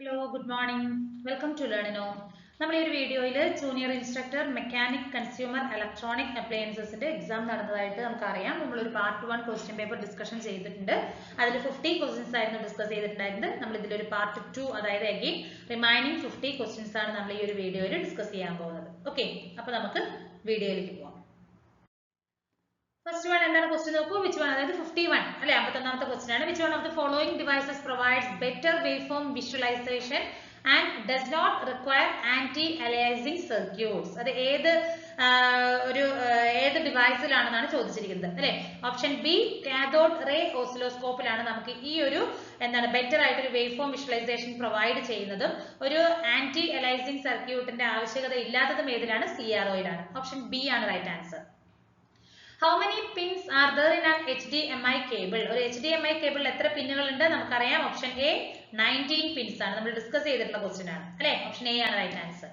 Hello, good morning. Welcome to Learnino. നമ്മൾ ഈ ഒരു വീഡിയോയിൽ junior instructor mechanic consumer electronic അപ്ലയൻസസിന്റെ എക്സാം നടന്നതായിട്ട് നമുക്കറിയാം. നമ്മളൊരു പാർട്ട് 1 ക്വസ്റ്റ്യൻ പേപ്പർ ഡിസ്കഷൻ ചെയ്തിട്ടുണ്ട്. അതിൽ 50 ക്വസ്റ്റ്യൻസ് ആയിരുന്നു ഡിസ്കസ് ചെയ്തിട്ടുണ്ടായിരുന്നത്. നമ്മൾ ഇതിലൊരു പാർട്ട് 2 അതായത് അഗൈൻ റിമൈനിങ് 50 ക്വസ്റ്റ്യൻസ് ആണ് നമ്മൾ ഈ ഒരു വീഡിയോയിൽ ഡിസ്കസ് ചെയ്യാൻ പോകുന്നത്. ഓക്കെ, അപ്പോൾ നമുക്ക് വീഡിയോയിലേക്ക് പോകാം. ഫസ്റ്റ് വൺ എന്താണ് ക്വസ്റ്റ്യൻ നോക്കൂ. വിച്ച് വൺ, അതായത് 51 അല്ലെ, 51ാമത്തെ ക്വസ്റ്റ്യൻ ആണ്. Which one of the following devices provides better wave form visualization and does not require anti aliasing circuits. അത് ഏത് ഡിവൈസിലാണെന്നാണ് ചോദിച്ചിരിക്കുന്നത് അല്ലെ. ഓപ്ഷൻ ബി കാഥോഡ് റേ ഓസിലോസ്കോപ്പിലാണ് നമുക്ക് ഈ ഒരു എന്താണ് ബെറ്റർ ആയിട്ട് ഒരു വേവ് ഫോം വിഷ്വലൈസേഷൻ പ്രൊവൈഡ് ചെയ്യുന്നതും ഒരു ആന്റി അലൈസിംഗ് സർക്യൂട്ടിന്റെ ആവശ്യകത ഇല്ലാത്തതും ഏതിലാണ്? CROയിലാണ്. ഓപ്ഷൻ ബി ആണ് right answer. How many pins are there in an HDMI cable? ഒരു HDMI കേബിളിൽ എത്ര പിന്നുകൾ ഉണ്ട് നമുക്കറിയാം. ഓപ്ഷൻ എ 19 പിൻസ് ആണ്. നമ്മൾ ഡിസ്കസ് ചെയ്തിട്ടുള്ള ക്വസ്റ്റ്യൻ ആണ് അല്ലെ. ഓപ്ഷൻ എ ആണ് right answer.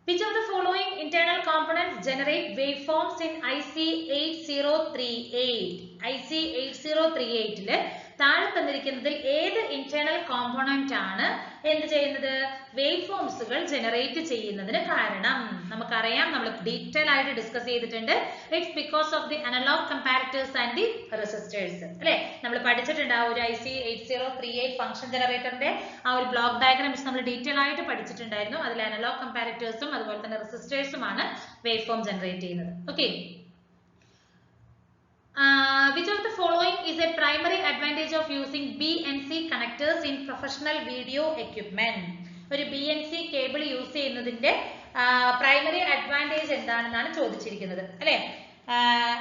Which of the following internal components generate waveforms in IC 8038? IC 8038 ല് താഴെ തന്നിരിക്കുന്നതിൽ ഏത് ഇന്റേണൽ കോമ്പോണന്റ് ആണ് എന്ത് ചെയ്യുന്നത്? വേവ് ഫോംസുകൾ ജനറേറ്റ് ചെയ്യുന്നതിന് കാരണം. നമുക്കറിയാം, നമ്മൾ ഡീറ്റെയിൽ ആയിട്ട് ഡിസ്കസ് ചെയ്തിട്ടുണ്ട്. It's because of the analog comparators and the resistors അല്ലെ. നമ്മൾ പഠിച്ചിട്ടുണ്ട് ആ ഒരു IC 8038 ഫംഗ്ഷൻ ജനറേറ്ററിന്റെ ആ ഒരു ബ്ലോക്ക് ഡയഗ്രാം നമ്മൾ ഡീറ്റെയിൽ ആയിട്ട് പഠിച്ചിട്ടുണ്ടായിരുന്നു. അതിൽ അനലോഗ് കമ്പാരിറ്റേഴ്സും അതുപോലെ തന്നെ റെസിസ്റ്റേഴ്സുമാണ് വേവ് ഫോം ജനറേറ്റ് ചെയ്യുന്നത്. Okay, which of the following is a primary advantage of using BNC connectors in professional video equipment? ഒരു BNC കേബിൾ യൂസ് ചെയ്യുന്നതിന്റെ പ്രൈമറി അഡ്വാൻറ്റേജ് എന്താണെന്നാണ് ചോദിച്ചിരിക്കുന്നത് അല്ലെ.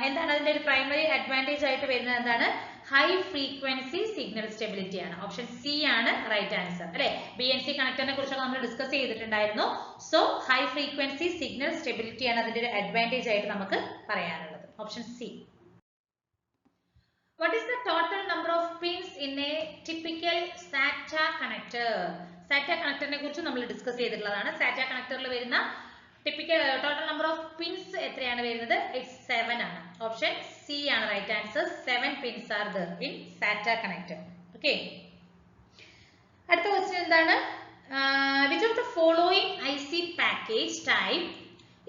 എന്താണ് അതിന്റെ ഒരു പ്രൈമറി അഡ്വാൻറ്റേജ് ആയിട്ട് വരുന്നത്? എന്താണ്? ഹൈ ഫ്രീക്വൻസി സിഗ്നൽ സ്റ്റെബിലിറ്റി ആണ്. ഓപ്ഷൻ സി ആണ് റൈറ്റ് ആൻസർ അല്ലെ. BNC കണക്ടറിനെ കുറിച്ച് നമ്മൾ ഡിസ്കസ് ചെയ്തിട്ടുണ്ടായിരുന്നു. So high frequency signal stability ആണ് അതിന്റെ ഒരു അഡ്വാൻറ്റേജ് ആയിട്ട് നമുക്ക് പറയാനുള്ളത്. Option C. What is the total number of pins in a typical SATA connector? SATA connectorനെ കുറിച്ച് നമ്മൾ ഡിസ്കസ് ചെയ്തിട്ടുള്ളതാണ്. SATA കണക്ടറിൽ വരുന്ന typical total number of pins എത്രയാണ് വരുന്നത്? 7 ആണ്. ഓപ്ഷൻ സി ആണ് right answer. 7 pins are there in SATA connector. Okay. അടുത്ത ക്വസ്റ്റ്യൻ എന്താണ്? Which of the following IC package type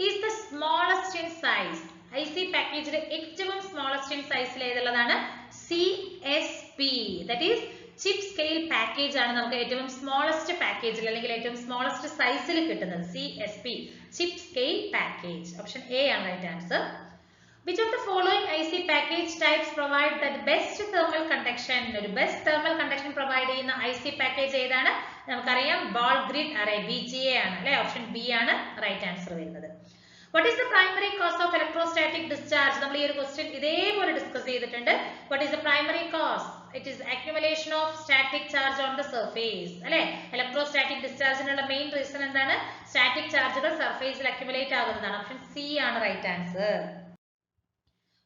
is the smallest in size? IC പാക്കേജിലെ ഏറ്റവും smallest in സൈസിൽ ഏതുള്ളതാണ്? CSP, that is chip scale package ആണ് നമുക്ക് ഏറ്റവും smallest പാക്കേജിൽ അല്ലെങ്കിൽ ഏറ്റവും സ്മോളസ്റ്റ് സൈസിൽ കിട്ടുന്നത്. CSP, chip scale package. Option A ആണ് right answer. Which of the following IC package types provide the best thermal conduction? ഒരു ബെസ്റ്റ് തെർമൽ കണ്ടക്ഷൻ പ്രൊവൈഡ് ചെയ്യുന്ന IC പാക്കേജ് ഏതാണ്? നമുക്കറിയാം ബോൾ ഗ്രിഡ് അറേ, BGA ആണ് അല്ലെ. Option B ആണ് right answer വരുന്നത്. What is the primary cause of electrostatic discharge? നമ്മൾ ഈ ഒരു ക്വസ്റ്റ്യൻ ഇതേപോലെ ഡിസ്കസ് ചെയ്തിട്ടുണ്ട്. What is the primary cause? It is accumulation of static charge on the surface അല്ലെ. ഇലക്ട്രോസ്റ്റാറ്റിക് ഡിസ്ചാർജിനുള്ള മെയിൻ റീസൺ എന്താണ്? സ്റ്റാറ്റിക് ചാർജുകൾ സർഫേസിൽ അക്യുമുലേറ്റ് ആകുന്നതാണ്. ഓപ്ഷൻ സി ആണ് right answer.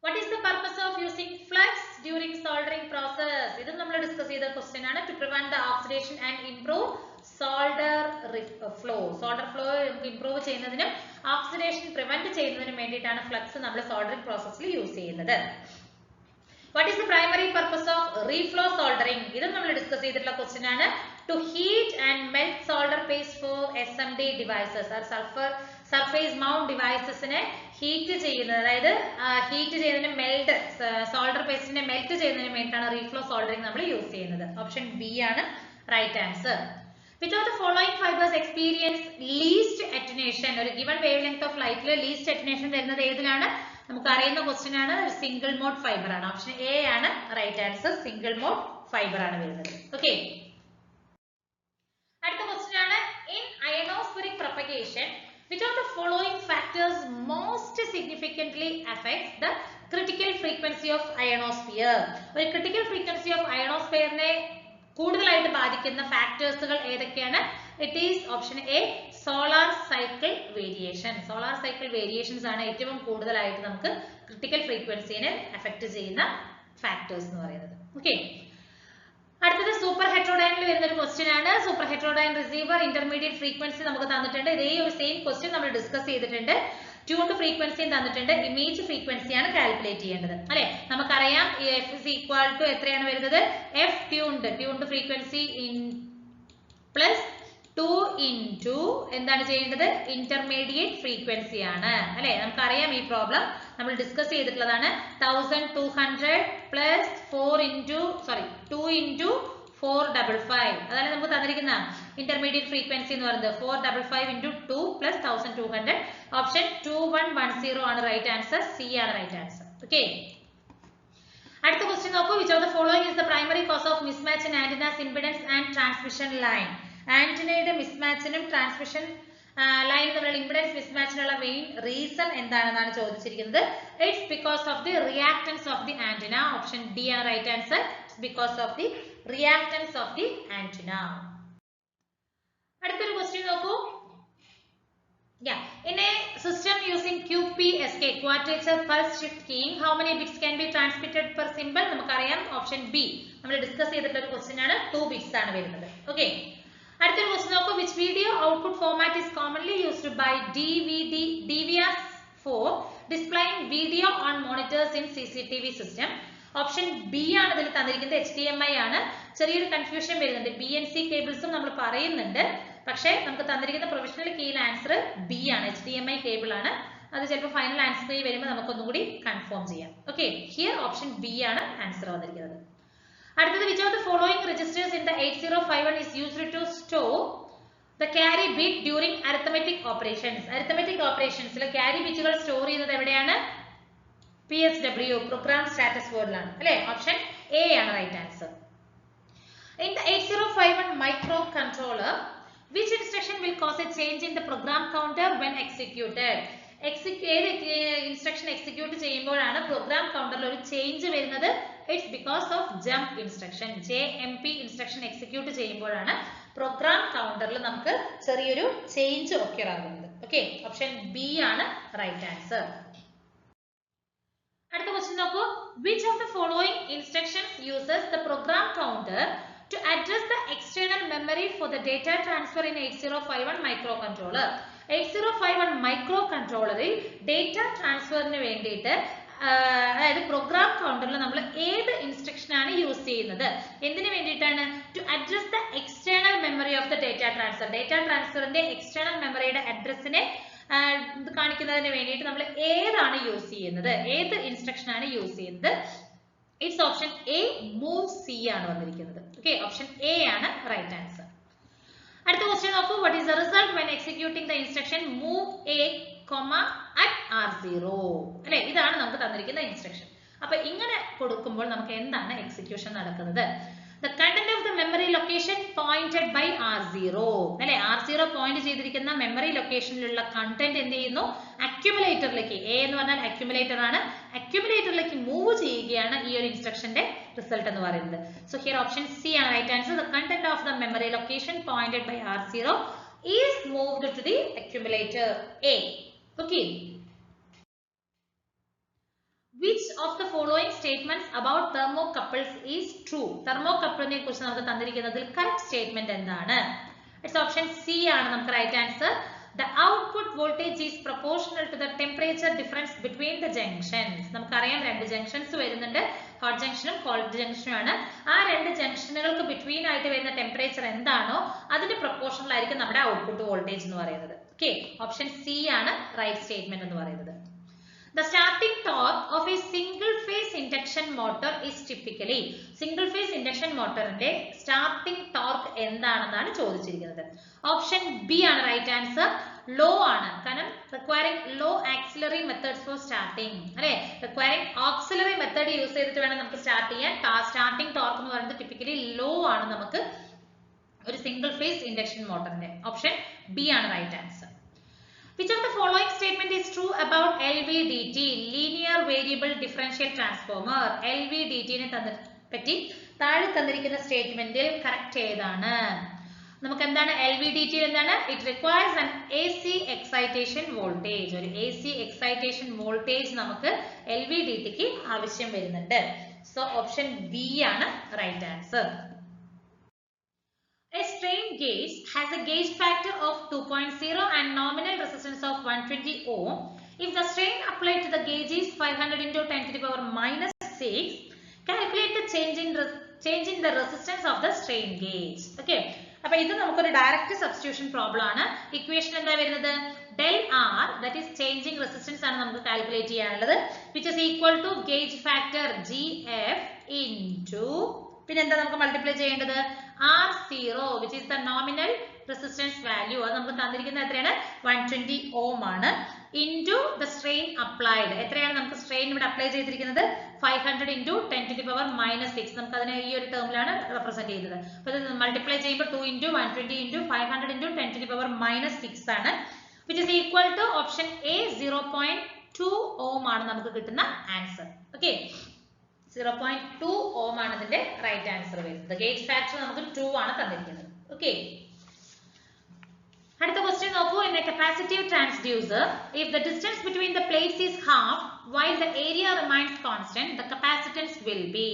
What is the purpose of using flux during soldering process? ഇത് നമ്മൾ discuss ചെയ്ത ക്വസ്റ്റ്യൻ ആണ്. To prevent the oxidation and improve solder flow. Solder flow improve ചെയ്യുന്നതിനും ഓക്സിഡേഷൻ പ്രിവെന്റ് ചെയ്യുന്നതിനും വേണ്ടിയിട്ടാണ് ഫ്ലക്സ് നമ്മൾ സോൾഡറിംഗ് പ്രോസസ്സിൽ യൂസ് ചെയ്യുന്നത്. What is the primary purpose of reflow soldering? ഇത് നമ്മൾ ഡിസ്കസ് ചെയ്തിട്ടുള്ള ക്വസ്റ്റ്യൻ ആണ്. To heat and melt solder paste for SMD devices or surface mount devicesനെ ഹീറ്റ് ചെയ്യുന്നത്, അതായത് ഹീറ്റ് ചെയ്യുന്നതിന് മെൽറ്റ് സോൾഡർ പേസ്റ്റിനെ മെൽറ്റ് ചെയ്യുന്നതിന് വേണ്ടിയിട്ടാണ് റീഫ്ലോ സോൾഡറിംഗ് നമ്മൾ യൂസ് ചെയ്യുന്നത്. ഓപ്ഷൻ ബി ആണ് right answer. Which of the following fibers experience least attenuation? ഒരു given wavelength of light ൽ least attenuation വരുന്നത് ഏതിലാണ്? നമുക്ക് അറിയുന്ന ക്വസ്റ്റ്യൻ ആണ്. സിംഗിൾ മോഡ് ഫൈബർ ആണ്. ഓപ്ഷൻ എ ആണ് right answer. Single mode fibre ആണ് വരുന്നത്. ഓക്കെ, അടുത്ത ക്വസ്റ്റ്യൻ ആണ്. In ionospheric propagation, which of the following factors most significantly affects the critical frequency of ionosphere? ഒരു critical frequency of ionosphere-നെ കൂടുതലായിട്ട് ബാധിക്കുന്ന ഫാക്ടേഴ്സുകൾ ഏതൊക്കെയാണ്? It is option A solar cycle variation. Solar cycle variations ആണ് ഏറ്റവും കൂടുതലായിട്ട് നമുക്ക് ക്രിട്ടിക്കൽ ഫ്രീക്വൻസിനെ അഫക്ട് ചെയ്യുന്ന factors എന്ന് പറയുന്നത്. ഓക്കെ, അടുത്തത് സൂപ്പർ ഹെറ്ററോഡൈനിൽ വരുന്ന ഒരു ക്വസ്റ്റ്യൻ ആണ്. Super heterodyne receiver intermediate frequency നമുക്ക് തന്നിട്ടുണ്ട്. ഇതേ ഒരു സെയിം ക്വസ്റ്റ്യൻ നമ്മൾ ഡിസ്കസ് ചെയ്തിട്ടുണ്ട്. ട്യൂൺഡ് ഫ്രീക്വൻസിയും തന്നിട്ടുണ്ട്. ഇമേജ് ഫ്രീക്വൻസിയാണ് കാൽക്കുലേറ്റ് ചെയ്യേണ്ടത് അല്ലെ. നമുക്കറിയാം F is equal to എത്രയാണ് വരുന്നത്? F tuned frequency plus 2 into എന്താണ് ചെയ്യേണ്ടത്? ഇന്റർമീഡിയറ്റ് ഫ്രീക്വൻസി ആണ് അല്ലെ? നമുക്കറിയാം ഈ പ്രോബ്ലം നമ്മൾ ഡിസ്കസ് ചെയ്തിട്ടുള്ളതാണ്. 1200 പ്ലസ് 2 into 455 അതാണ് നമുക്ക് തന്നിരിക്കുന്ന ഇന്റർമീഡിയറ്റ് ഫ്രീക്വൻസി എന്ന് പറയുന്നത്. 455 into 2 plus 1200. ഓപ്ഷൻ 2110 ആണ് റൈറ്റ് ആൻസർ. സി ആണ് റൈറ്റ് ആൻസർ. ഓക്കെ, അടുത്ത ക്വസ്റ്റ്യൻ നോക്കൂ. which of the following is the primary cause of mismatch in antenna's impedance and transmission line? ആന്റിനയുടെ മിസ്മാച്ചിനും ട്രാൻസ്മിഷൻ ലൈൻ തമ്മിലുള്ള ഇംപെഡൻസ് മിസ്മാച്ചിനുള്ള മെയിൻ റീസൺ എന്താണെന്നാണ് ചോദിച്ചിരിക്കുന്നത്. It's because of the reactance of the antenna. Option D ആണ് right answer. Because of the reactance of the antenna. അടുത്തൊരു question നോക്കൂ. In a system using QPSK, quadrature pulse shift keying, how many bits can be transmitted per symbol? നമുക്കറിയാം option B നമ്മൾ discuss ചെയ്തിട്ടുള്ള ഒരു question ആണ്. 2 bits ആണ് വരുന്നത്. Okay, അടുത്തൊരു ക്വസ്റ്റ്യൻ നോക്കൂ. which video output format is commonly used by DVR4 displaying video on monitors in CCTV system? Option B ആണ് ഇതിൽ തന്നിരിക്കുന്നത്. HDMI ആണ്. ചെറിയൊരു കൺഫ്യൂഷൻ വരുന്നുണ്ട്. BNC കേബിൾസും നമ്മൾ പറയുന്നുണ്ട്, പക്ഷേ നമുക്ക് തന്നിരിക്കുന്ന പ്രൊഫഷണൽ കീയിൽ ആൻസർ ബി ആണ്. HDMI കേബിൾ ആണ്. അത് ചിലപ്പോൾ ഫൈനൽ ആൻസർ വരുമ്പോൾ നമുക്കൊന്നും കൂടി കൺഫേം ചെയ്യാം. ഓക്കെ, ഹിയർ ഓപ്ഷൻ ബി ആണ് ആൻസർ വന്നിരിക്കുന്നത്. അടുത്തത് which of the following registers in the 8051 is used to store the carry bit during arithmetic operations? Arithmetic operationsൽ carry ബിറ്റുകൾ സ്റ്റോർ ചെയ്യുന്നത് എവിടെയാണ്? PSW, program status word ലാണ് അല്ലേ? ഓപ്ഷൻ എ ആണ് right answer. In the 8051 microcontroller, which instruction will cause a change in the program counter when executed? ഏത് instruction execute ചെയ്യുമ്പോഴാണ് programme കൗണ്ടറിൽ ഒരു ചേഞ്ച് വരുന്നത്? It's because of jump instruction. JMP instruction execute ചെയ്യുമ്പോഴാണ് programme കൗണ്ടറിൽ നമുക്ക് ചെറിയൊരു ചേഞ്ച് ഒക്കെ ആകുന്നത്. ഓക്കെ, ഓപ്ഷൻ ബി ആണ് റൈറ്റ് ആൻസർ. അടുത്ത ക്വസ്റ്റ്യൻ നോക്കൂ. which of the following instructions uses the program counter to address the external memory for the data transfer in 8051 microcontroller? 8051 മൈക്രോകൺട്രോളറിൽ data ട്രാൻസ്ഫറിന് വേണ്ടിയിട്ട് അതായത് പ്രോഗ്രാം കൗണ്ടറിൽ നമ്മൾ ഏത് ഇൻസ്ട്രക്ഷൻ ആണ് യൂസ് ചെയ്യുന്നത്? എന്തിനു വേണ്ടിയിട്ടാണ്? To address the external memory of the data transfer. Data ട്രാൻസ്ഫറിന്റെ എക്സ്റ്റേണൽ മെമ്മറിയുടെ അഡ്രസ്സിനെ കാണിക്കുന്നതിന് വേണ്ടിയിട്ട് നമ്മൾ ഏതാണ് യൂസ് ചെയ്യുന്നത്? ഏത് ഇൻസ്ട്രക്ഷൻ ആണ് യൂസ് ചെയ്യുന്നത്? It's option A, move C ആണ് വന്നിരിക്കുന്നത്. ഓക്കെ, ഓപ്ഷൻ എ ആണ് റൈറ്റ് ആൻസർ. അടുത്ത ക്വസ്റ്റ്യൻ നോക്കൂ. what is the result when executing the instruction move a, at r0? അല്ലെ, ഇതാണ് നമുക്ക് തന്നിരിക്കുന്ന ഇൻസ്ട്രക്ഷൻ. അപ്പൊ ഇങ്ങനെ കൊടുക്കുമ്പോൾ നമുക്ക് എന്താണ് എക്സിക്യൂഷൻ നടക്കുന്നത്? the content of the memory location pointed by r0 അല്ലെ, r0 പോയിന്റ് ചെയ്തിരിക്കുന്ന മെമ്മറി ലൊക്കേഷനിലുള്ള കണ്ടന്റ് എന്ത് ചെയ്യുന്നു? അക്യുമുലേറ്ററിലേക്ക്, എ എന്ന് പറഞ്ഞാൽ അക്യുമുലേറ്റർ ആണ്, അക്യുമുലേറ്ററിലേക്ക് മൂവ് ചെയ്യുകയാണ് ഈ ഒരു ഇൻസ്ട്രക്ഷന്റെ റിസൾട്ട് എന്ന് പറയുന്നത്. സോ ഹിയർ ഓപ്ഷൻ സി ആണ് right answer. the content of the memory location pointed by r0 is moved to the accumulator A. Okay, which of the following statements about thermocouples is true? thermocouple-നെ കുറിച്ച് നമുക്ക് തന്നിരിക്കുന്നതിൽ correct statement എന്താണ്? It's option C ആണ് നമുക്ക് right answer. the output voltage is proportional to the temperature difference between the junctions. നമുക്കറിയാം രണ്ട് junctions വരുന്നുണ്ട്, ഹോട്ട് ജംഗ്ഷനും കോൾഡ് ജംഗ്ഷനും ആണ്. ആ രണ്ട് ജംഗ്ഷനുകൾക്ക് ബിറ്റ്വീൻ ആയിട്ട് വരുന്ന ടെമ്പറേച്ചർ എന്താണോ അതിന് പ്രൊപ്പോർഷണൽ ആയിരിക്കും നമ്മുടെ ഔട്ട്പുട്ട് വോൾട്ടേജ് എന്ന് പറയുന്നത്. ഓക്കെ, ഓപ്ഷൻ സി ആണ് റൈറ്റ് സ്റ്റേറ്റ്മെന്റ് എന്ന് പറയുന്നത്. The starting torque of a single phase induction motor is typically single phase induction motorന്റെ starting torque എന്താണെന്നാണ് ചോദിച്ചിരിക്കുന്നത്. ഓപ്ഷൻ ബി ആണ് റൈറ്റ് ആൻസർ. ലോ ആണ്, കാരണം requiring low auxiliary methods for starting അല്ലെ, requiring auxiliary method use ചെയ്തിട്ട് വേണം നമുക്ക് start ചെയ്യാൻ. സ്റ്റാർട്ടിംഗ് ടോർക്ക് എന്ന് പറയുന്നത് ടിപ്പിക്കലി ലോ ആണ് നമുക്ക് ഒരു സിംഗിൾ ഫേസ് ഇൻഡക്ഷൻ മോട്ടറിന്റെ. ഓപ്ഷൻ ബി ആണ് right answer. Which of the following statement is true about LVDT, linear variable differential transformer? LVDT നെ പറ്റി താഴെ തന്നിരിക്കുന്ന സ്റ്റേറ്റ്മെന്റിൽ കറക്റ്റ് ഏതാണ്? നമുക്ക് എന്താണ് LVDT എന്താണ്? It requires an AC excitation voltage. ഒരു AC excitation voltage നമുക്ക് LVDT-ക്ക് ആവശ്യം വരുന്നുണ്ട്. സോ ഓപ്ഷൻ ബി ആണ് right answer. A strain gauge has a gauge factor of 2.0 and nominal resistance of 120 ohm. If the strain applied to the gauge is 500 into 10 to the power minus 6, calculate the change in the resistance of the strain gauge. Okay, അപ്പോൾ ഇത് നമുക്കൊരു direct substitution problem ആണ്. Equation എന്താ വരുന്നത്? del r, that is changing resistance ആണ് നമുക്ക് calculate ചെയ്യാനുള്ളത്, which is equal to gauge factor gf into പിന്നെ എന്താ നമുക്ക് മൾട്ടിപ്ലൈ ചെയ്യേണ്ടത്? R0, which is the nominal resistance value. അത് നമുക്ക് തന്നിരിക്കുന്നത് എത്രയാണ്? 120 ohm ആണ്, into the strain applied. എത്രയാണ് നമുക്ക് strain ഇവിടെ അപ്ലൈ ചെയ്തിരിക്കുന്നത്? 500 into 10 to the power minus 6. നമുക്ക് അതിനെ ഈ ഒരു ടേമിലാണ് റെപ്രസെന്റ് ചെയ്യുന്നത്. അപ്പോൾ ഇത് മൾട്ടിപ്ലൈ ചെയ്യുമ്പോൾ 2 into 120 into 500 into 10 to the power minus 6 ആണ്, which is equal to option A 0.2 ohm ആണ് നമുക്ക് കിട്ടുന്ന ആൻസർ. ഓക്കെ, 0.2 ohm ആണ് ഇതിന്റെ റൈറ്റ് ആൻസർ വരുന്നത്. ഗേജ് ഫാക്ടർ നമുക്ക് 2 ആണ് തന്നിരിക്കുന്നത്. ഓക്കെ, അടുത്ത ക്വസ്റ്റ്യൻ നോക്കൂ. In a capacitive transducer, if the distance between the plates is half while the area remains constant, the capacitance will be.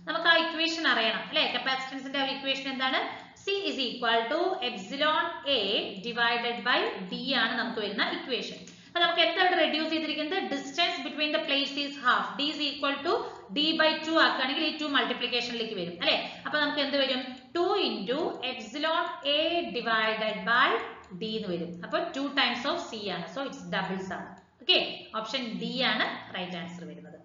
നമുക്ക് ആ ഇക്വേഷൻ അറിയണം അല്ലേ? കപ്പാസിറ്റൻസിന്റെ ആ ഇക്വേഷൻ എന്താണ്? C is equal to epsilon A divided by D ആണ് നമുക്ക് വരുന്ന ഇക്വേഷൻ. അപ്പോൾ നമുക്ക് എന്താണ് റെഡ്യൂസ് ചെയ്തിരിക്കുന്നത്? Distance between the plates is half. D is equal to D/2 ആക്കുകയാണെങ്കിൽ ഈ 2 മൾട്ടിപ്ലിക്കേഷനിലേക്ക് വരും അല്ലേ? അപ്പോൾ നമുക്ക് എന്ത് വരും? 2 into epsilon A divided by D എന്ന് വരും. അപ്പോൾ 2 times of C ആണ്. So it's doubles ആണ്. ഓക്കെ, ഓപ്ഷൻ D ആണ് റൈറ്റ് ആൻസർ വരുന്നത്.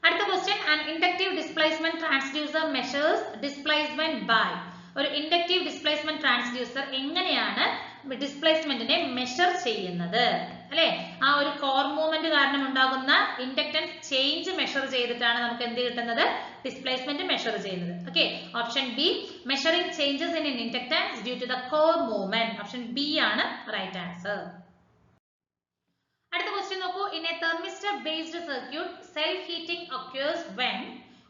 അടുത്ത question, an inductive displacement transducer measures displacement by. ഒരു ഇൻഡക്റ്റീവ് ഡിസ്പ്ലേസ്മെന്റ് ട്രാൻസ്ഡ്യൂസർ എങ്ങനെയാണ് ഡിസ്പ്ലേസ്മെന്റിനെ മെഷർ ചെയ്യുന്നത് അല്ലേ? ആ ഒരു കോർ മൂവ്മെന്റ് കാരണം ഉണ്ടാകുന്ന ഇൻഡക്റ്റൻസ് ചേഞ്ച് മെഷർ ചെയ്തിട്ടാണ് നമുക്ക് എന്ത് കിട്ടുന്നത്? ഡിസ്പ്ലേസ്മെന്റ് മെഷർ ചെയ്യുന്നത്. Okay, option B, measuring changes in inductance due to the core movement. Option B ആണ് റൈറ്റ് ആൻസർ. അടുത്ത ക്വസ്റ്റ്യൻ നോക്കൂ. In a thermistor based circuit self heating occurs when.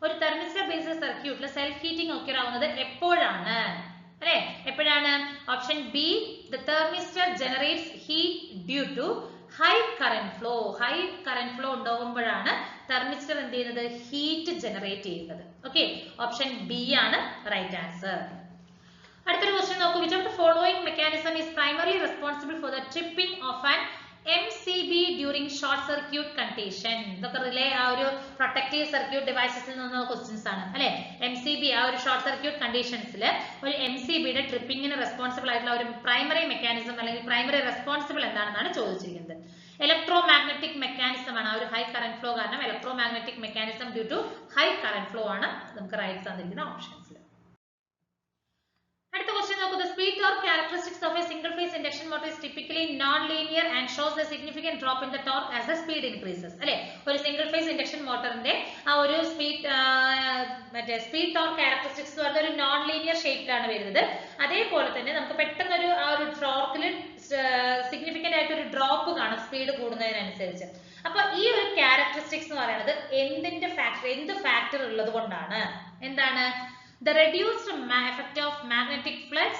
ഒരു thermistor based സർക്യൂട്ടിൽ സെൽഫ് ഹീറ്റിംഗ് occur ആവുന്നത് എപ്പോഴാണ് അല്ലേ? എപ്പോഴാണ്? Option B, the thermistor generates heat due to high current flow. High current flow ഉണ്ടാകുമ്പോഴാണ് thermistor എന്ത് ചെയ്യുന്നത്? ഹീറ്റ് ജനറേറ്റ് ചെയ്യുന്നത്. ഓക്കെ, ഓപ്ഷൻ ബി ആണ് റൈറ്റ് ആൻസർ. അടുത്തൊരു ക്വസ്റ്റ്യൻ നോക്കൂ. Which of the following mechanism is primarily responsible for the tripping of an MCB during short circuit condition? ഇതൊക്കെ relay ആ ഒരു പ്രൊട്ടക്റ്റീവ് സർക്യൂട്ട് ഡിവൈസസിൽ നിന്നുള്ള ക്വസ്റ്റ്യൻസ് ആണ് അല്ലെ? MCB ആ ഒരു ഷോർട്ട് സർക്യൂട്ട് കണ്ടീഷൻസിൽ ഒരു MCBയുടെ ട്രിപ്പിംഗിന് റെസ്പോൺസിബിൾ ആയിട്ടുള്ള ഒരു പ്രൈമറി മെക്കാനിസം അല്ലെങ്കിൽ പ്രൈമറി റെസ്പോൺസിബിൾ എന്താണെന്നാണ് ചോദിച്ചിരിക്കുന്നത്. ഇലക്ട്രോ മാഗ്നറ്റിക് മെക്കാനിസം ആണ്. ആ ഒരു ഹൈ കറന്റ് ഫ്ലോ കാരണം electromagnetic mechanism due to high current flow ആണ് നമുക്ക് റൈറ്റ് തന്നിരിക്കുന്ന ഓപ്ഷൻസിൽ. അടുത്ത ക്വസ്റ്റ്യൻ നോക്കൂ. The speed torque characteristics of a single phase induction motor is typically non-linear and shows a significant drop in the torque as the speed increases. അല്ലേ? ഒരു single phase induction മോട്ടറിന്റെ ആ ഒരു speed torque characteristics എന്ന് പറഞ്ഞ ഒരു non linear ഷേപ്പിലാണ് വരുന്നത്. അതേപോലെ തന്നെ നമുക്ക് പെട്ടെന്ന് ആ ഒരു ടോർക്കിൽ സിഗ്നിഫിക്കന്റ് ആയിട്ട് ഒരു ഡ്രോപ്പ് കാണും സ്പീഡ് കൂടുന്നതിനനുസരിച്ച്. അപ്പൊ ഈ ഒരു ക്യാരക്ടറിസ്റ്റിക്സ് എന്ന് പറയുന്നത് എന്ത് ഫാക്ടർ ഉള്ളത് കൊണ്ടാണ്? എന്താണ്? The reduced effect of magnetic flux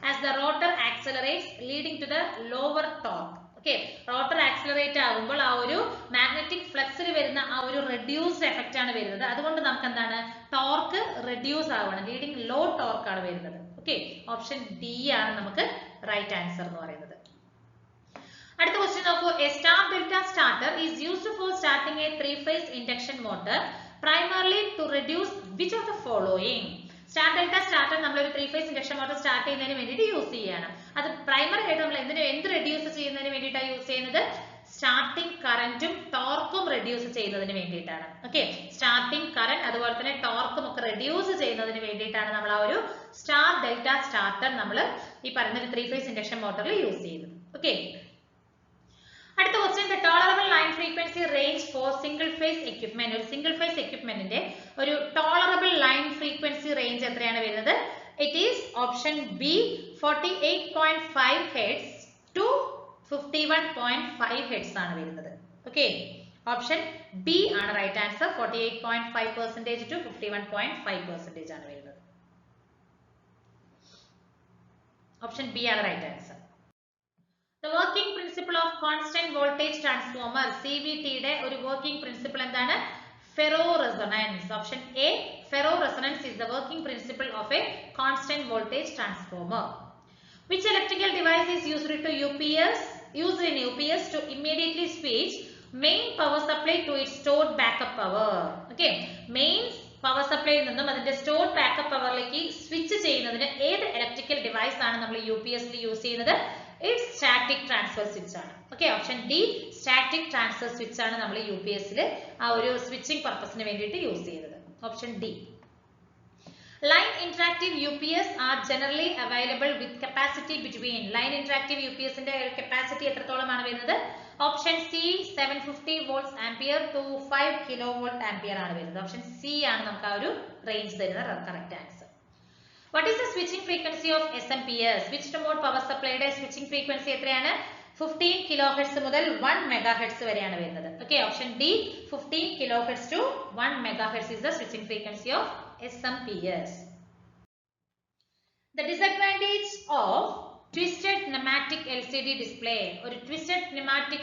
as the rotor accelerates, leading to the lower torque. Okay, rotor accelerate ആകുമ്പോൾ ആ ഒരു മാഗ്നറ്റിക് ഫ്ലക്സിൽ വരുന്ന ആ ഒരു റെഡ്യൂസ്ഡ് എഫക്റ്റ് ആണ് വരുന്നത്. അതുകൊണ്ട് നമുക്ക് എന്താണ്? ടോർക്ക് റെഡ്യൂസ് ആവണം, ലീഡിങ് ലോ ടോർക്ക് ആണ് വരുന്നത്. ഓക്കെ, ഓപ്ഷൻ ഡി ആണ് നമുക്ക് റൈറ്റ് ആൻസർ എന്ന് പറയുന്നത്. അടുത്ത ക്വസ്റ്റ്യൻ നോക്കൂ. A star delta starter is used for starting a 3-phase induction motor primarily to reduce which of the following? Star delta starter നമ്മൾ ഒരു 3-phase ഇൻഡക്ഷൻ മോട്ടോർ സ്റ്റാർട്ട് ചെയ്യുന്നതിന് വേണ്ടിയിട്ട് യൂസ് ചെയ്യാണ്. അത് പ്രൈമറി ആയിട്ട് നമ്മൾ എന്ത് റെഡ്യൂസ് ചെയ്യുന്നതിന് വേണ്ടിയിട്ടാണ് യൂസ് ചെയ്യുന്നത്? സ്റ്റാർട്ടിംഗ് കറന്റും ടോർക്കും റെഡ്യൂസ് ചെയ്യുന്നതിന് വേണ്ടിയിട്ടാണ്. ഓക്കെ, സ്റ്റാർട്ടിംഗ് കറന്റ് അതുപോലെ തന്നെ ടോർക്കും ഒക്കെ റെഡ്യൂസ് ചെയ്യുന്നതിന് വേണ്ടിയിട്ടാണ് നമ്മൾ ആ ഒരു സ്റ്റാർ ഡെൽറ്റ സ്റ്റാർട്ടർ നമ്മൾ ഈ പറയുന്ന ഒരു 3-phase ഇൻഡക്ഷൻ മോട്ടറിൽ യൂസ് ചെയ്യുന്നത്. ഓക്കെ, അടുത്ത question, the tolerable line frequency range for single phase equipment. ഒരു സിംഗിൾ ഫേസ് എക്യുപ്മെന്റിന്റെ ഒരു ടോളറബിൾ ലൈൻ ഫ്രീക്വൻസി റേഞ്ച് എത്രയാണ് വരുന്നത്? It is option B 48.5 hertz to 51.5 hertz ആണ് വരുന്നത്. ഓക്കെ, ഓപ്ഷൻ ബി ആണ് റൈറ്റ് ആൻസർ. 48.5% ടു 51.5% ആണ് വരുന്നത്. ഓപ്ഷൻ ബി ആണ് right answer. The working principle of constant voltage transformer CVT യുടെ ഒരു working principle എന്താണ്? Ferroresonance. Option A, ferroresonance is the working principle of a constant voltage transformer. Which electrical device is used in UPS to immediately switch main power supply to its stored backup power? Okay, mains power സപ്ലൈയിൽ നിന്നും അതിന്റെ stored backup പവറിലേക്ക് switch ചെയ്യുന്നതിന് ഏത് electrical device ആണ് നമ്മൾ UPS ൽ use ചെയ്യുന്നത്? It's static transfer switch ആണ്. Okay, option D static transfer switch ആണ് നമ്മൾ UPS ൽ ആ ഒരു സ്വിച്ചിങ് പർപ്പസിന് വേണ്ടിയിട്ട് യൂസ് ചെയ്യുന്നത്. Option D. Line interactive UPS are generally available with capacity between. Line interactive UPS ന്റെ capacity എത്രത്തോളമാണ് വരുന്നത്? Option C 750 volts ampere to 5 kilovolt ampere ആണ് വരുന്നത്. ഓപ്ഷൻ സി ആണ് നമുക്ക് ആ ഒരു റേഞ്ച് തരുന്ന correct answer. What is the switching frequency of SMPS? Switched mode power supply യുടെ switching frequency എത്രയാണ്? 15 kHz മുതൽ 1 MHz വരെയാണ് വരുന്നത്. Okay, option D 15 kHz to 1 MHz is the switching frequency of SMPS. The disadvantage of twisted pneumatic LCD display. ഒരു twisted pneumatic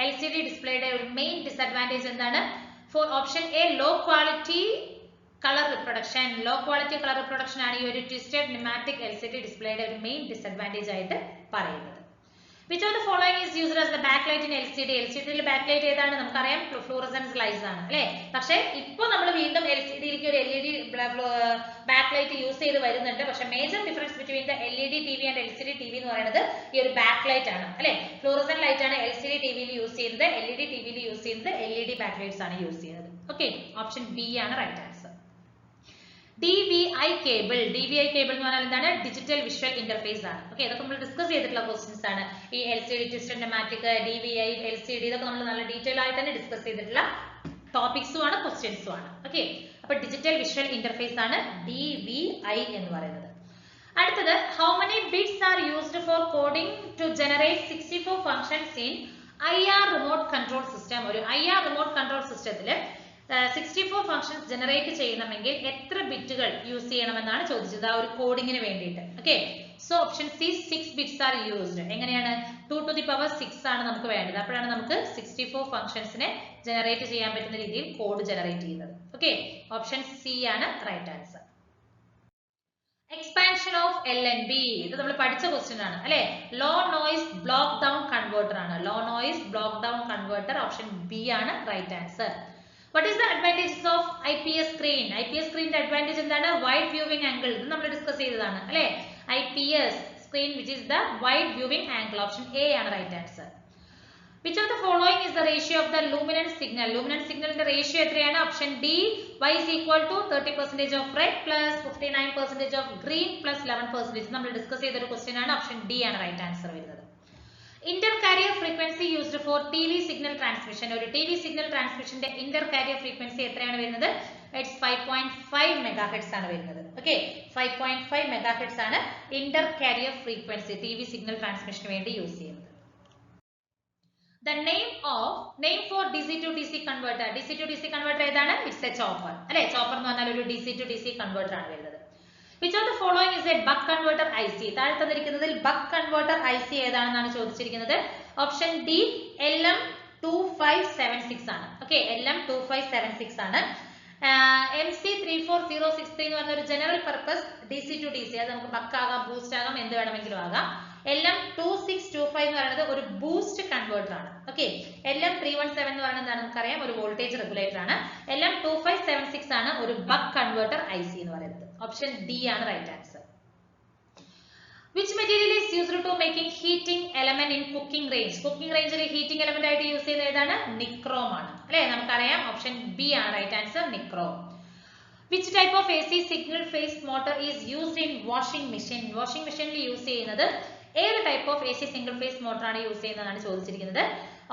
LCD display യുടെ ഒരു main disadvantage എന്താണ്? For option A low quality color reproduction. Low quality color reproduction ആണ് ഈ ഒരു twisted pneumatic LCD display യുടെ ഒരു main disadvantage ആയിട്ട് പറയുന്നത്. Which of the following is used as the backlight in LCD? LCD യിൽ backlight ഏതാണ്? നമുക്കറിയാം fluorescence lights ആണ് അല്ലേ? പക്ഷേ ഇപ്പോൾ നമ്മൾ വീണ്ടും LCD യിലേക്ക് ഒരു LED backlight യൂസ് ചെയ്ത് വരുന്നുണ്ട്. പക്ഷേ major difference between the LED TV and LCD TV എന്ന് പറയുന്നത് ഈ ഒരു backlight ആണ് അല്ലേ? fluorescent light ആണ് LCD TV യിൽ യൂസ് ചെയ്യുന്നത്, LED TV യിൽ യൂസ് ചെയ്യുന്നത് LED backlights ആണ് യൂസ് ചെയ്യുന്നത്. Okay, option B ആണ് right answer. DVI cable. DVI cable എന്ന് പറഞ്ഞാൽ എന്താണ്? ഡിജിറ്റൽ വിഷ്വൽ ഇന്റർഫേസ് ആണ്. ഓക്കെ, ഇതൊക്കെ നമ്മൾ ഡിസ്കസ് ചെയ്തിട്ടുള്ള ക്വസ്റ്റ്യൻസ് ആണ്. ഈ LCD, twisted pneumatic, DVI, LCD ഇതൊക്കെ നമ്മൾ നല്ല ഡീറ്റെയിൽ ആയി തന്നെ ഡിസ്കസ് ചെയ്തിട്ടുള്ള ടോപ്പിക്സും ആണ് ക്വസ്റ്റ്യൻസും ആണ്. ഓക്കെ, അപ്പോൾ ഡിജിറ്റൽ വിഷ്വൽ ഇന്റർഫേസ് ആണ് DVI എന്ന് പറയുന്നത്. അടുത്തത്, how many bits are used for coding to generate 64 functions in IR remote control system? ഒരു IR remote control systemത്തിൽ 64 functions generate ചെയ്യണമെങ്കിൽ എത്ര ബിറ്റുകൾ യൂസ് ചെയ്യണമെന്നാണ് ചോദിച്ചത് ആ ഒരു കോഡിങ്ങിന് വേണ്ടിയിട്ട്. Okay, so option C 6 bits are used. എങ്ങനെയാണ്? 2 to the power 6 ആണ് നമുക്ക് വേണ്ടത്. അപ്പോഴാണ് നമുക്ക് 64 ഫംഗ്ഷൻസിനെ ജനറേറ്റ് ചെയ്യാൻ പറ്റുന്ന രീതിയിൽ കോഡ് ജനറേറ്റ് ചെയ്യുന്നത്. ഓക്കെ, ഓപ്ഷൻ സി ആണ് right answer. Expansion of LNB, ഇത് നമ്മൾ പഠിച്ച ക്വസ്റ്റ്യൻ ആണ് അല്ലെ? Low noise block down converter ആണ്. Low noise block down converter option B ആണ് right answer. What is the advantages of IPS screen? IPS screen ന്റെ advantage എന്താണ്? Wide viewing angle. ഇത് നമ്മൾ ഡിസ്കസ് ചെയ്തതാണ് അല്ലേ? IPS screen which is the wide viewing angle. Option A ആണ് right answer. Which of the following is the ratio of the luminance signal? Luminance signal ന്റെ ratio എത്രയാണ്? Option D y is equal to 30% of red plus 59% of green plus 11%. നമ്മൾ discuss ചെയ്ത ഒരു question ആണ്. Option D ആണ് right answer വരുന്നത്. Intercarrier frequency used for TV signal transmission. ഒരു TV signal transmission ന്റെ intercarrier frequency എത്രയാണ് വരുന്നത്? It's 5.5 MHz ആണ് വരുന്നത്. Okay, 5.5 MHz ആണ് intercarrier frequency TV signal transmission വേണ്ടി യൂസ് ചെയ്യുന്നത്. The name for DC to DC converter. DC to DC converter ഏതാണ്? It's a chopper. അല്ലേ? chopper എന്ന് പറഞ്ഞാൽ ഒരു DC to DC converter ആണ് വരുന്നത്. Which of the following is a buck converter IC? താഴെ തന്നിരിക്കുന്നതിൽ buck converter IC ഏതാണെന്നാണ് ചോദിച്ചിരിക്കുന്നത്. Option D LM2576 ആണ്. ഓക്കെ, LM2576 ആണ്. MC34063 എന്ന് പറഞ്ഞ ഒരു general purpose DC to DC, അത് നമുക്ക് ബക്ക് ആകാം, ബൂസ്റ്റ് ആകാം, എന്ത് വേണമെങ്കിലും ആകാം. LM2625 എന്ന് പറയുന്നത് ഒരു ബൂസ്റ്റ് കൺവേർട്ടർ ആണ്. ഓക്കെ, LM317 എന്ന് പറയുന്നത് നമുക്കറിയാം ഒരു വോൾട്ടേജ് റെഗുലേറ്റർ ആണ്. LM2576 ആണ് ഒരു ബക്ക് കൺവേർട്ടർ IC എന്ന് പറയുന്നത്. ഓപ്ഷൻ ഡി ആണ് right answer. Which material is used to making heating element in cooking range? Cooking range ൽ heating element ആയിട്ട് യൂസ് ചെയ്യുന്നത് ഏതാണ്? നിക്രോം ആണ് അല്ലേ? നമുക്കറിയാം ഓപ്ഷൻ ബി ആണ് right answer, nichrome. Which type of AC signal phase motor is used in washing machine? Washing machine ൽ use ചെയ്യുന്നത് ഏത് type of AC single phase motor ആണ് യൂസ് ചെയ്യുന്നതാണ് ചോദിച്ചിരിക്കുന്നത്.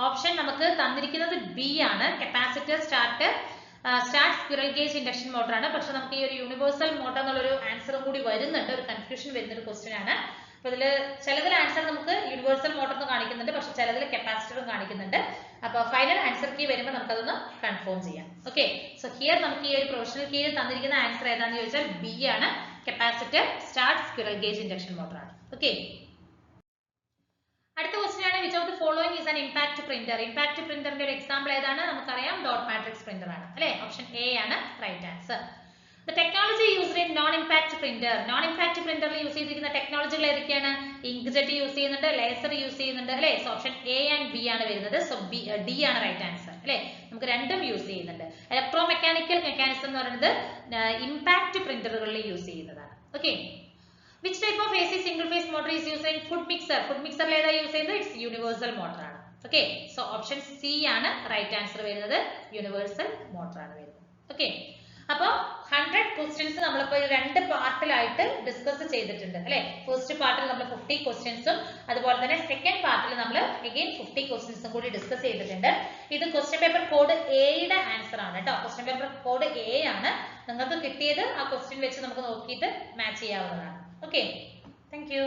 ഓപ്ഷൻ നമുക്ക് തന്നിരിക്കുന്നത് ബി ആണ്, capacitor start squirrel cage induction motor ആണ്. പക്ഷെ നമുക്ക് ഈ ഒരു യൂണിവേഴ്സൽ മോട്ടർ എന്നുള്ളൊരു ആൻസറും കൂടി വരുന്നുണ്ട്, ഒരു കൺഫ്യൂഷൻ വരുന്ന ഒരു ക്വസ്റ്റ്യൻ ആണ്. അപ്പൊ ഇതിൽ ചിലതിൽ ആൻസർ നമുക്ക് യൂണിവേഴ്സൽ മോട്ടർ എന്ന് കാണിക്കുന്നുണ്ട്, പക്ഷെ ചിലതിൽ കപ്പാസിറ്ററും കാണിക്കുന്നുണ്ട്. അപ്പൊ ഫൈനൽ ആൻസർ കീ വരുമ്പോൾ നമുക്കതൊന്ന് കൺഫേം ചെയ്യാം. ഓക്കെ, സോ ഹിയർ നമുക്ക് ഈ ഒരു പ്രൊഫഷണൽ കീയിൽ തന്നിരിക്കുന്ന ആൻസർ ഏതാണെന്ന് ചോദിച്ചാൽ ബി ആണ്, capacitor start squirrel cage induction motor ആണ്. ഓക്കെ, അടുത്ത ക്വസ്റ്റ്യൻ ആണ്, which of the following is an impact printer? Impact പ്രിന്ററിന്റെ ഒരു എക്സാമ്പിൾ ഏതാണ്? നമുക്കറിയാം ഡോട്ട് മാട്രിക്സ് പ്രിന്റർ ആണ് അല്ലേ? ഓപ്ഷൻ എ ആണ് right answer. The technology used in non-impact printer. Non-impact printer use ചെയ്തിരിക്കുന്ന ടെക്നോളജികൾ ഏതൊക്കെയാണ്? ഇങ്ക്ജെറ്റ് യൂസ് ചെയ്യുന്നുണ്ട്, ലേസർ യൂസ് ചെയ്യുന്നുണ്ട് അല്ലേ? So option A and B ആണ് വരുന്നത്. സോ ഡി ആണ് റൈറ്റ് ആൻസർ അല്ലേ? നമുക്ക് രണ്ടും യൂസ് ചെയ്യുന്നുണ്ട്. ഇലക്ട്രോ മെക്കാനിക്കൽ മെക്കാനിസം എന്ന് പറയുന്നത് ഇമ്പാക്ട് പ്രിന്ററുകളിൽ യൂസ് ചെയ്യുന്നതാണ്. Okay. Which type of AC single phase motor is used in food mixer? Food mixer ഏതാ യൂസ് ചെയ്യുന്നത്? It's universal motor ആണ്. ഓക്കെ. സോ ഓപ്ഷൻ സി ആണ് റൈറ്റ് ആൻസർ വരുന്നത്. Universal motor ആണ് വരുന്നത്. ഓക്കെ. അപ്പോൾ 100 ക്വസ്റ്റ്യൻസ് നമ്മളിപ്പോൾ രണ്ട് പാർട്ടിലായിട്ട് ഡിസ്കസ് ചെയ്തിട്ടുണ്ട് അല്ലെ? ഫസ്റ്റ് പാർട്ടിൽ നമ്മൾ 50 ക്വസ്റ്റ്യൻസും അതുപോലെ തന്നെ സെക്കൻഡ് പാർട്ടിൽ നമ്മൾ അഗൈൻ 50 ക്വസ്റ്റ്യൻസും കൂടി ഡിസ്കസ് ചെയ്തിട്ടുണ്ട്. ഇത് ക്വസ്റ്റ്യൻ പേപ്പർ കോഡ് എയുടെ ആൻസർ ആണ് കേട്ടോ. ക്വസ്റ്റ്യൻ പേപ്പർ കോഡ് എ ആണ്. നിങ്ങൾക്ക് കിട്ടിയത് ആ ക്വസ്റ്റ്യൻ വെച്ച് നമുക്ക് നോക്കിയിട്ട് മാച്ച് ചെയ്യാവുന്നതാണ്. Okay, thank you.